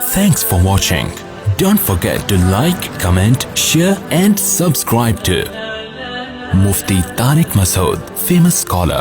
Thanks for watching. Don't forget to like, comment, share and subscribe to Mufti Tariq Masood, famous scholar.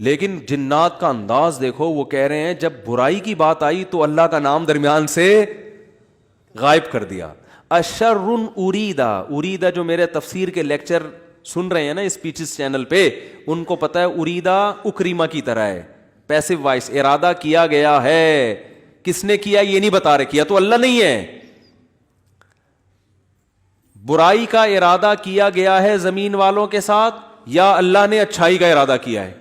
لیکن جنات کا انداز دیکھو, وہ کہہ رہے ہیں جب برائی کی بات آئی تو اللہ کا نام درمیان سے غائب کر دیا. اشر اریدا, اریدا جو میرے تفسیر کے لیکچر سن رہے ہیں نا اسپیچز چینل پہ, ان کو پتا ہے اریدا اکریما کی طرح ہے, پیسو وائس, ارادہ کیا گیا ہے. کس نے کیا یہ نہیں بتا رہے, کیا تو اللہ نہیں ہے. برائی کا ارادہ کیا گیا ہے زمین والوں کے ساتھ, یا اللہ نے اچھائی کا ارادہ کیا ہے.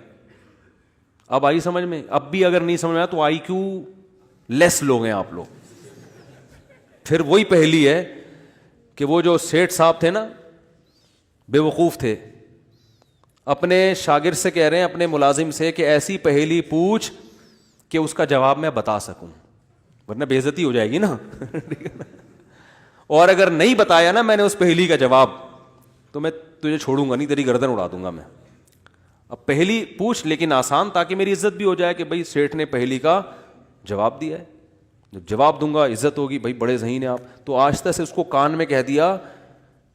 اب آئی سمجھ میں؟ اب بھی اگر نہیں سمجھ میں تو آئی کیو لیس لوگ ہیں آپ لوگ. پھر وہی پہلی ہے کہ وہ جو سیٹھ صاحب تھے نا, بے وقوف تھے, اپنے شاگرد سے کہہ رہے ہیں, اپنے ملازم سے, کہ ایسی پہلی پوچھ کہ اس کا جواب میں بتا سکوں, ورنہ بے عزتی ہو جائے گی نا. اور اگر نہیں بتایا نا میں نے اس پہلی کا جواب, تو میں تجھے چھوڑوں گا نہیں, تیری گردن اڑا دوں گا میں. اب پہلی پوچھ لیکن آسان, تاکہ میری عزت بھی ہو جائے کہ بھائی سیٹھ نے پہلی کا جواب دیا ہے, جب جواب دوں گا عزت ہوگی, بھائی بڑے ذہین ہیں آپ. تو آہستہ سے اس کو کان میں کہہ دیا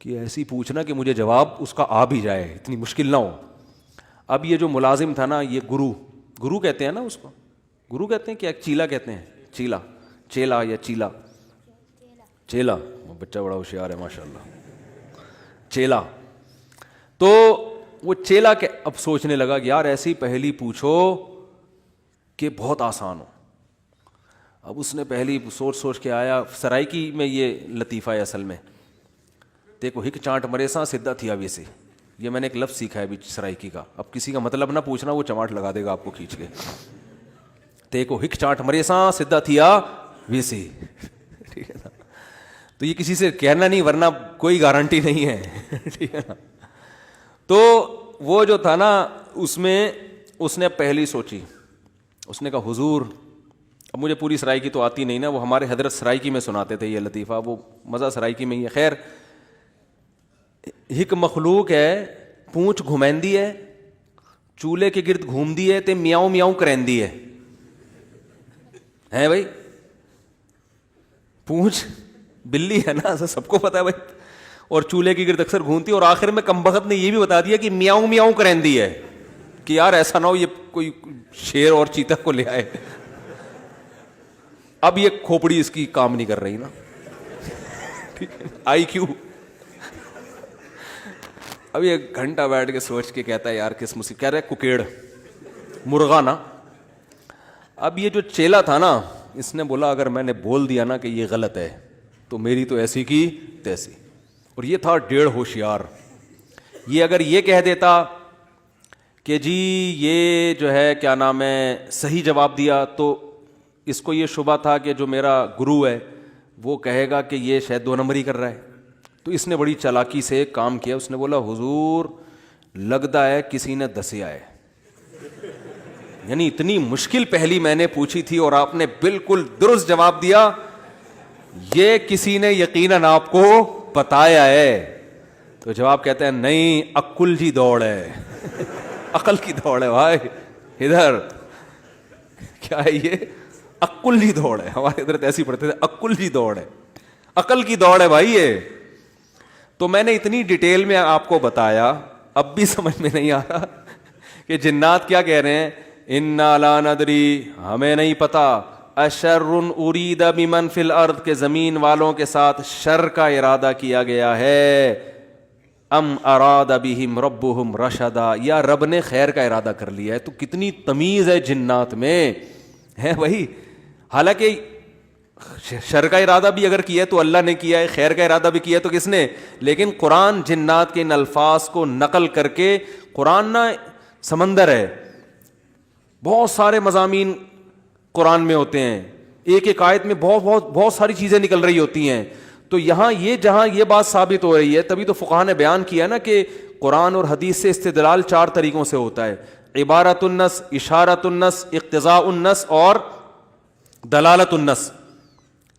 کہ ایسی پوچھنا کہ مجھے جواب اس کا آ بھی جائے, اتنی مشکل نہ ہو. اب یہ جو ملازم تھا نا, یہ گرو کہتے ہیں نا اس کو, گرو کہتے ہیں کیا چیلا کہتے ہیں, چیلا یا چیلا, بچہ بڑا ہوشیار ہے ماشاء اللہ, چیلا. تو وہ چیلا کے اب سوچنے لگا کہ یار ایسی پہلی پوچھو کہ بہت آسان ہو. اب اس نے پہلی سوچ کے آیا, سرائکی میں یہ لطیفہ ہے اصل میں, دیکھو ہک چانٹ مرے سا سدھا تھیا ویسے, یہ میں نے ایک لفظ سیکھا ہے ابھی سرائکی کا. اب کسی کا مطلب نہ پوچھنا, وہ چماٹ لگا دے گا آپ کو کھینچ کے. دیکھو ہک چانٹ مرے سا سدھا تھیا ویسے, ٹھیک ہے نا. تو یہ کسی سے کہنا نہیں, ورنہ کوئی گارنٹی نہیں ہے, ٹھیک ہے نا. تو وہ جو تھا نا, اس میں اس نے پہلی سوچی, اس نے کہا حضور, اب مجھے پوری سرائکی تو آتی نہیں نا, وہ ہمارے حضرت سرائکی میں سناتے تھے یہ لطیفہ, وہ مزہ سرائکی میں ہی ہے. خیر, ہک مخلوق ہے, پونچھ گھمیندی ہے, چولہے کے گرد گھومدی ہے تے میاؤں میاؤں کرندی ہے بھائی. پونچھ بلی ہے نا, سب کو پتا ہے بھائی, اور چولہے کی گرد اکثر گھومتی, اور آخر میں کمبخت نے یہ بھی بتا دیا کہ میاؤں میاؤں کرندی ہے, کہ یار ایسا نہ ہو یہ کوئی شیر اور چیتا کو لے آئے. اب یہ کھوپڑی اس کی کام نہیں کر رہی نا, آئی کیو. اب یہ گھنٹہ بیٹھ کے سوچ کے کہتا ہے یار کس مصیبت, کہہ رہے ککیڑ مرغا نا. اب یہ جو چیلا تھا نا, اس نے بولا اگر میں نے بول دیا نا کہ یہ غلط ہے تو میری تو ایسی کی تیسی. اور یہ تھا ڈیڑھ ہوشیار. یہ اگر یہ کہہ دیتا کہ جی یہ جو ہے کیا نام ہے صحیح جواب دیا, تو اس کو یہ شبہ تھا کہ جو میرا گرو ہے وہ کہے گا کہ یہ شاید 2 نمبری کر رہا ہے. تو اس نے بڑی چالاکی سے ایک کام کیا, اس نے بولا حضور لگتا ہے کسی نے دسیا ہے, یعنی اتنی مشکل پہلی میں نے پوچھی تھی اور آپ نے بالکل درست جواب دیا, یہ کسی نے یقیناً آپ کو بتایا ہے. تو جواب کہتے ہیں نہیں, عقل جی دوڑ ہے, عقل کی دوڑ ہے بھائی. ادھر کیا ہے یہ, عقل جی دوڑ ہے. ہمارے ادھر ایسی پڑھتے تھے, عقل جی دوڑ ہے, عقل کی دوڑ ہے بھائی یہ. تو میں نے اتنی ڈیٹیل میں آپ کو بتایا, اب بھی سمجھ میں نہیں آ رہا کہ جنات کیا کہہ رہے ہیں, انا لا ندری, ہمیں نہیں پتا, اشر ارید بمن فی الارض, کے زمین والوں کے ساتھ شر کا ارادہ کیا گیا ہے, ام اراد بہم ربہم رشدا, یا رب نے خیر کا ارادہ کر لیا ہے. تو کتنی تمیز ہے جنات میں ہے بھائی. حالانکہ شر کا ارادہ بھی اگر کیا ہے تو اللہ نے کیا ہے, خیر کا ارادہ بھی کیا ہے تو کس نے, لیکن قرآن جنات کے ان الفاظ کو نقل کر کے, قرآن نا سمندر ہے, بہت سارے مضامین قرآن میں ہوتے ہیں, ایک ایک آیت میں بہت ساری چیزیں نکل رہی ہوتی ہیں. تو یہاں یہ جہاں یہ بات ثابت ہو رہی ہے, تبھی تو فقہا نے بیان کیا نا کہ قرآن اور حدیث سے استدلال 4 طریقوں سے ہوتا ہے, عبارت النص, اشارت النص, اقتضاء النص اور دلالت النص.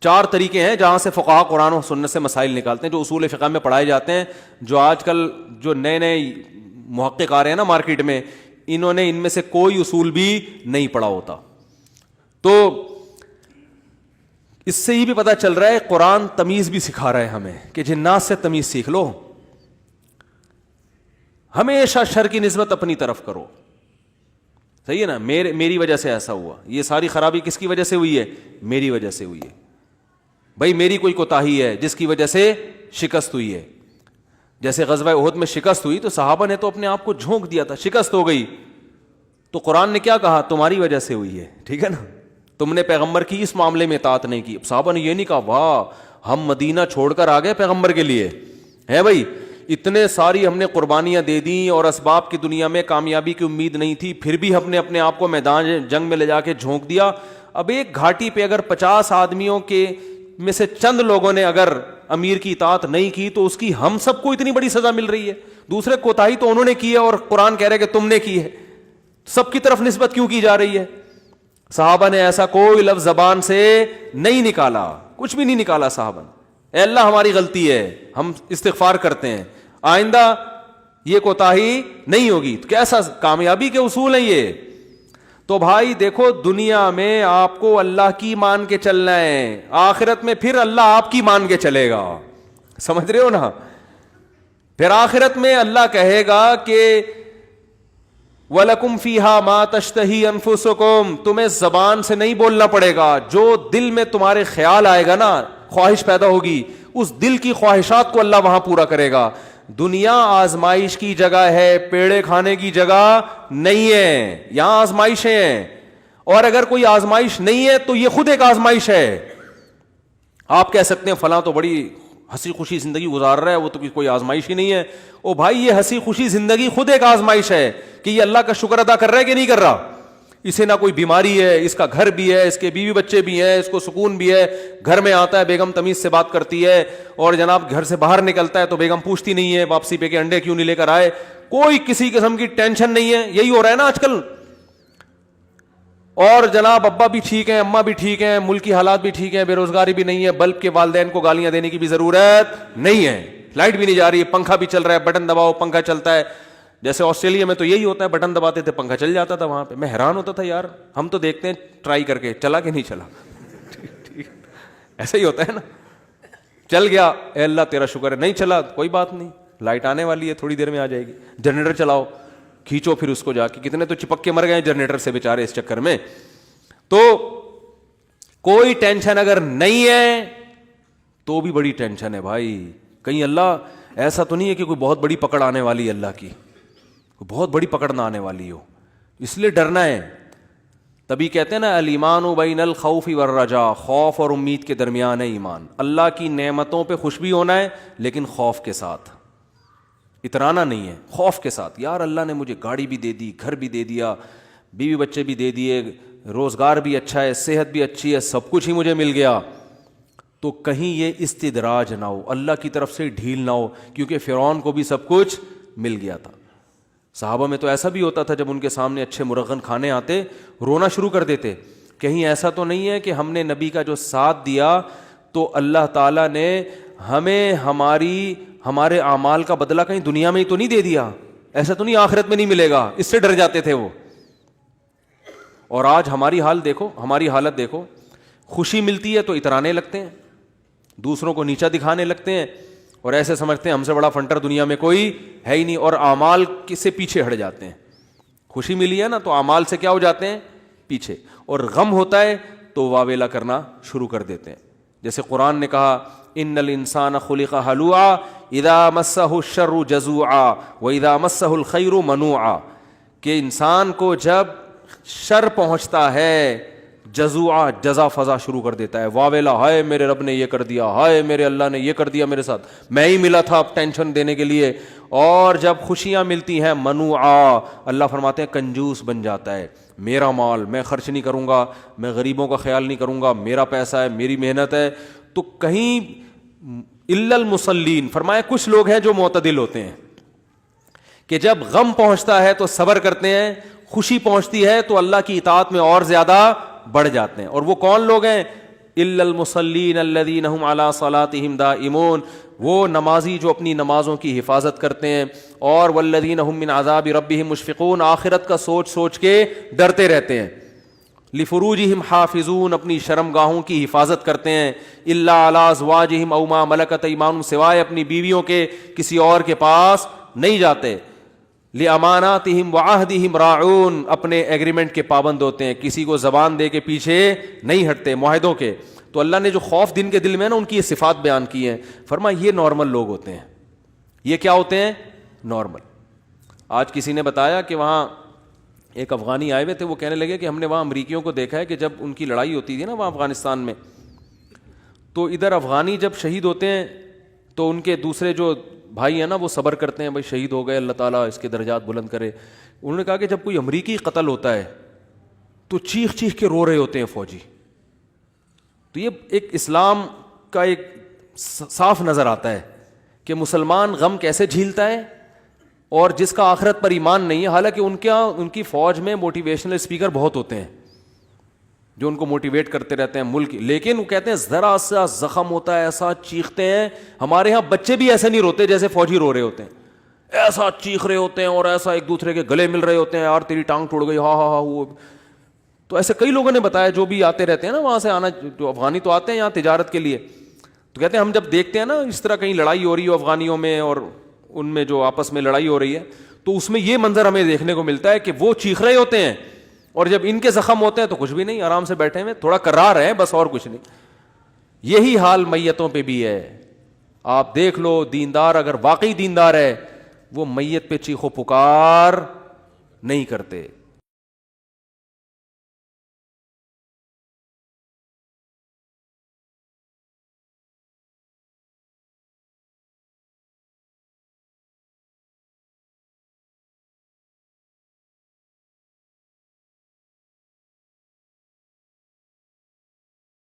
4 طریقے ہیں جہاں سے فقہا قرآن و سنت سے مسائل نکالتے ہیں, جو اصول فقہ میں پڑھائے جاتے ہیں. جو آج کل جو نئے محقق آ رہے ہیں نا مارکیٹ میں, انہوں نے ان میں سے کوئی اصول بھی نہیں پڑھا ہوتا. تو اس سے یہ بھی پتہ چل رہا ہے قرآن تمیز بھی سکھا رہا ہے ہمیں کہ جنات سے تمیز سیکھ لو, ہمیشہ شر کی نسبت اپنی طرف کرو. صحیح ہے نا, میری وجہ سے ایسا ہوا, یہ ساری خرابی کس کی وجہ سے ہوئی ہے؟ میری وجہ سے ہوئی ہے. بھائی میری کوئی کوتاہی ہے جس کی وجہ سے شکست ہوئی ہے. جیسے غزوہ احد میں شکست ہوئی تو صحابہ نے تو اپنے آپ کو جھونک دیا تھا, شکست ہو گئی تو قرآن نے کیا کہا؟ تمہاری وجہ سے ہوئی ہے. ٹھیک ہے نا, تم نے پیغمبر کی اس معاملے میں اطاعت نہیں کی. صحابہ نے یہ نہیں کہا واہ ہم مدینہ چھوڑ کر آ گئے پیغمبر کے لیے, ہے بھائی اتنے ساری ہم نے قربانیاں دے دیں اور اسباب کی دنیا میں کامیابی کی امید نہیں تھی, پھر بھی ہم نے اپنے آپ کو میدان جنگ میں لے جا کے جھونک دیا. اب ایک گھاٹی پہ اگر 50 آدمیوں کے میں سے چند لوگوں نے اگر امیر کی اطاعت نہیں کی تو اس کی ہم سب کو اتنی بڑی سزا مل رہی ہے. دوسرے کوتاہی تو انہوں نے کی ہے اور قرآن کہہ رہے کہ تم نے کی ہے, سب کی طرف نسبت کیوں کی جا رہی ہے؟ صحابہ نے ایسا کوئی لفظ زبان سے نہیں نکالا, کچھ بھی نہیں نکالا صحابہ نے. اے اللہ ہماری غلطی ہے, ہم استغفار کرتے ہیں, آئندہ یہ کوتاہی نہیں ہوگی. تو کیسا کامیابی کے اصول ہیں یہ. تو بھائی دیکھو دنیا میں آپ کو اللہ کی مان کے چلنا ہے, آخرت میں پھر اللہ آپ کی مان کے چلے گا. سمجھ رہے ہو نا؟ پھر آخرت میں اللہ کہے گا کہ وَلَكُمْ فِيهَا مَا تَشْتَهِي أَنفُسُكُمْ, تمہیں زبان سے نہیں بولنا پڑے گا, جو دل میں تمہارے خیال آئے گا نا, خواہش پیدا ہوگی, اس دل کی خواہشات کو اللہ وہاں پورا کرے گا. دنیا آزمائش کی جگہ ہے, پیڑے کھانے کی جگہ نہیں ہے, یہاں آزمائشیں ہیں. اور اگر کوئی آزمائش نہیں ہے تو یہ خود ایک آزمائش ہے. آپ کہہ سکتے ہیں فلاں تو بڑی ہنسی خوشی زندگی گزار رہا ہے, وہ تو کوئی آزمائش ہی نہیں ہے. او بھائی یہ ہنسی خوشی زندگی خود ایک آزمائش ہے کہ یہ اللہ کا شکر ادا کر رہا ہے کہ نہیں کر رہا. اسے نہ کوئی بیماری ہے, اس کا گھر بھی ہے, اس کے بیوی بچے بھی ہیں, اس کو سکون بھی ہے, گھر میں آتا ہے بیگم تمیز سے بات کرتی ہے, اور جناب گھر سے باہر نکلتا ہے تو بیگم پوچھتی نہیں ہے واپسی پہ کہ انڈے کیوں نہیں لے کر آئے, کوئی کسی قسم کی ٹینشن نہیں ہے. یہی ہو رہا ہے نا آج کل. اور جناب ابا بھی ٹھیک ہیں, اماں بھی ٹھیک ہیں, ملک کی حالات بھی ٹھیک ہیں, بے روزگاری بھی نہیں ہے, بلب کے والدین کو گالیاں دینے کی بھی ضرورت نہیں ہے, لائٹ بھی نہیں جا رہی ہے, پنکھا بھی چل رہا ہے, بٹن دباؤ پنکھا چلتا ہے. جیسے آسٹریلیا میں تو یہی ہوتا ہے, بٹن دباتے تھے پنکھا چل جاتا تھا وہاں پہ. میں حیران ہوتا تھا یار, ہم تو دیکھتے ہیں ٹرائی کر کے چلا کہ نہیں چلا. ایسا ہی ہوتا ہے نا, چل گیا اے اللہ تیرا شکر ہے, نہیں چلا کوئی بات نہیں, لائٹ آنے والی ہے تھوڑی دیر میں آ جائے گی. جنریٹر چلاؤ, کھینچو پھر اس کو جا کے, کتنے تو چپک کے مر گئے جنریٹر سے بیچارے اس چکر میں. تو کوئی ٹینشن اگر نہیں ہے تو بھی بڑی ٹینشن ہے بھائی. کہیں اللہ ایسا تو نہیں ہے کہ کوئی بہت بڑی پکڑ آنے والی ہے, اللہ کی بہت بڑی پکڑ نہ آنے والی ہو, اس لیے ڈرنا ہے. تبھی کہتے ہیں نا الایمان بین الخوف والرجاء, خوف اور امید کے درمیان ہے ایمان. اللہ کی نعمتوں پہ خوش بھی ہونا ہے لیکن خوف کے ساتھ, اترانا نہیں ہے, خوف کے ساتھ. یار اللہ نے مجھے گاڑی بھی دے دی, گھر بھی دے دیا, بیوی بچے بھی دے دیے, روزگار بھی اچھا ہے, صحت بھی اچھی ہے, سب کچھ ہی مجھے مل گیا, تو کہیں یہ استدراج نہ ہو, اللہ کی طرف سے ڈھیل نہ ہو, کیونکہ فرعون کو بھی سب کچھ مل گیا تھا. صحابہ میں تو ایسا بھی ہوتا تھا جب ان کے سامنے اچھے مرغن کھانے آتے رونا شروع کر دیتے. کہیں ایسا تو نہیں ہے کہ ہم نے نبی کا جو ساتھ دیا تو اللہ تعالیٰ نے ہمیں ہمارے اعمال کا بدلہ کہیں دنیا میں ہی تو نہیں دے دیا, ایسا تو نہیں آخرت میں نہیں ملے گا, اس سے ڈر جاتے تھے وہ. اور آج ہماری حالت دیکھو, خوشی ملتی ہے تو اترانے لگتے ہیں, دوسروں کو نیچا دکھانے لگتے ہیں, اور ایسے سمجھتے ہیں ہم سے بڑا فنٹر دنیا میں کوئی ہے ہی نہیں, اور اعمال سے پیچھے ہٹ جاتے ہیں. خوشی ملی ہے نا تو اعمال سے کیا ہو جاتے ہیں پیچھے, اور غم ہوتا ہے تو واویلا کرنا شروع کر دیتے ہیں. جیسے قرآن نے کہا ان الانسان خلق ہلوعا اذا مسہ الشر جزوعا واذا مسہ الخیر منوعا, کہ انسان کو جب شر پہنچتا ہے جزوعا, جزا فضا شروع کر دیتا ہے, واویلا, ہائے میرے رب نے یہ کر دیا, ہائے میرے اللہ نے یہ کر دیا میرے ساتھ, میں ہی ملا تھا ٹینشن دینے کے لیے. اور جب خوشیاں ملتی ہیں منوعا, اللہ فرماتے ہیں کنجوس بن جاتا ہے, میرا مال میں خرچ نہیں کروں گا, میں غریبوں کا خیال نہیں کروں گا, میرا پیسہ ہے, میری محنت ہے. تو کہیں الا المصلین فرمایا کچھ لوگ ہیں جو معتدل ہوتے ہیں کہ جب غم پہنچتا ہے تو صبر کرتے ہیں, خوشی پہنچتی ہے تو اللہ کی اطاعت میں اور زیادہ بڑھ جاتے ہیں. اور وہ کون لوگ ہیں؟ الا المصلین الذین هم علی صلاتهم دائمون, وہ نمازی جو اپنی نمازوں کی حفاظت کرتے ہیں, اور والذین هم من عذاب ربهم مشفقون, آخرت کا سوچ سوچ کے ڈرتے رہتے ہیں. لفروجہم حافظون, اپنی شرمگاہوں کی حفاظت کرتے ہیں. الا علی ازواجہم او ما ملکت ایمانہم, سوائے اپنی بیویوں کے کسی اور کے پاس نہیں جاتے. لِأَمَانَاتِهِمْ وَعَهْدِهِمْ رَاعُونَ، اپنے ایگریمنٹ کے پابند ہوتے ہیں، کسی کو زبان دے کے پیچھے نہیں ہٹتے معاہدوں کے. تو اللہ نے جو خوف دن کے دل میں نا ان کی یہ صفات بیان کی ہیں، فرمایا یہ نارمل لوگ ہوتے ہیں. یہ کیا ہوتے ہیں؟ نارمل. آج کسی نے بتایا کہ وہاں ایک افغانی آئے ہوئے تھے، وہ کہنے لگے کہ ہم نے وہاں امریکیوں کو دیکھا ہے کہ جب ان کی لڑائی ہوتی تھی نا وہاں افغانستان میں، تو ادھر افغانی جب شہید ہوتے ہیں تو ان کے دوسرے جو بھائی ہیں نا وہ صبر کرتے ہیں، بھائی شہید ہو گئے، اللہ تعالیٰ اس کے درجات بلند کرے. انہوں نے کہا کہ جب کوئی امریکی قتل ہوتا ہے تو چیخ چیخ کے رو رہے ہوتے ہیں فوجی. تو یہ ایک اسلام کا ایک صاف نظر آتا ہے کہ مسلمان غم کیسے جھیلتا ہے، اور جس کا آخرت پر ایمان نہیں ہے. حالانکہ ان کی فوج میں موٹیویشنل اسپیکر بہت ہوتے ہیں جو ان کو موٹیویٹ کرتے رہتے ہیں ملک، لیکن وہ کہتے ہیں ذرا سا زخم ہوتا ہے ایسا چیختے ہیں. ہمارے ہاں بچے بھی ایسے نہیں روتے جیسے فوجی رو رہے ہوتے ہیں، ایسا چیخ رہے ہوتے ہیں اور ایسا ایک دوسرے کے گلے مل رہے ہوتے ہیں، یار تیری ٹانگ ٹوٹ گئی، ہاں ہاں ہاں. وہ تو ایسے کئی لوگوں نے بتایا جو بھی آتے رہتے ہیں نا وہاں سے آنا، جو افغانی تو آتے ہیں یہاں تجارت کے لیے، تو کہتے ہیں ہم جب دیکھتے ہیں نا اس طرح کہیں لڑائی ہو رہی ہو افغانیوں میں اور ان میں جو آپس میں لڑائی ہو رہی ہے، تو اس میں یہ منظر ہمیں دیکھنے کو ملتا ہے کہ وہ چیخ رہے ہوتے ہیں اور جب ان کے زخم ہوتے ہیں تو کچھ بھی نہیں، آرام سے بیٹھے ہوئے تھوڑا کرار ہے بس، اور کچھ نہیں. یہی حال میتوں پہ بھی ہے. آپ دیکھ لو دیندار اگر واقعی دیندار ہے وہ میت پہ چیخو پکار نہیں کرتے.